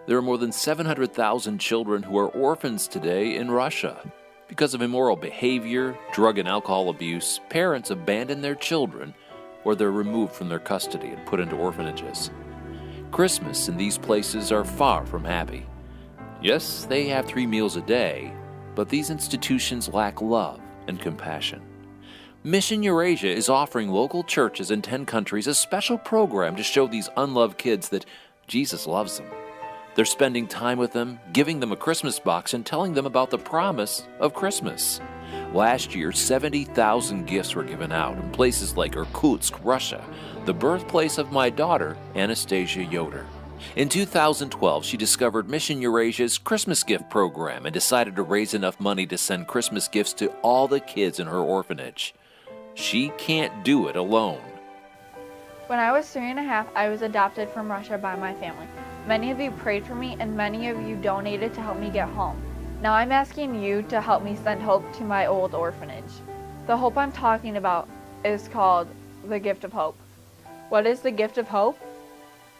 There are more than 700,000 children who are orphans today in Russia. Because of immoral behavior, drug and alcohol abuse, parents abandon their children or they're removed from their custody and put into orphanages. Christmas in these places are far from happy. Yes, they have 3 meals a day, but these institutions lack love and compassion. Mission Eurasia is offering local churches in 10 countries a special program to show these unloved kids that Jesus loves them. They're spending time with them, giving them a Christmas box, and telling them about the promise of Christmas. Last year, 70,000 gifts were given out in places like Irkutsk, Russia, the birthplace of my daughter, Anastasia Yoder. In 2012, she discovered Mission Eurasia's Christmas gift program and decided to raise enough money to send Christmas gifts to all the kids in her orphanage. She can't do it alone. When I was 3.5, I was adopted from Russia by my family. Many of you prayed for me, and many of you donated to help me get home. Now I'm asking you to help me send hope to my old orphanage. The hope I'm talking about is called the Gift of Hope. What is the Gift of Hope?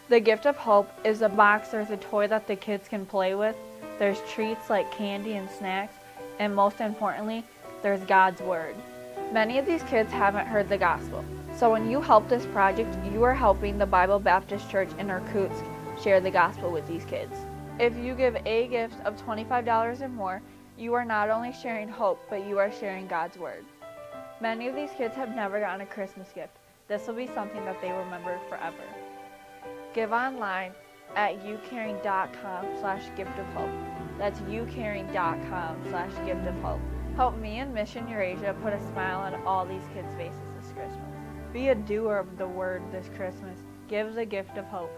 The Gift of Hope is a box. There's a toy that the kids can play with. There's treats like candy and snacks, and most importantly, there's God's Word. Many of these kids haven't heard the gospel. So when you help this project, you are helping the Bible Baptist Church in Irkutsk share the gospel with these kids. If you give a gift of $25 or more, you are not only sharing hope, but you are sharing God's Word. Many of these kids have never gotten a Christmas gift. This will be something that they remember forever. Give online at youcaring.com/giftofhope. That's youcaring.com/giftofhope. Help me and Mission Eurasia put a smile on all these kids' faces this Christmas. Be a doer of the Word this Christmas. Give the gift of hope.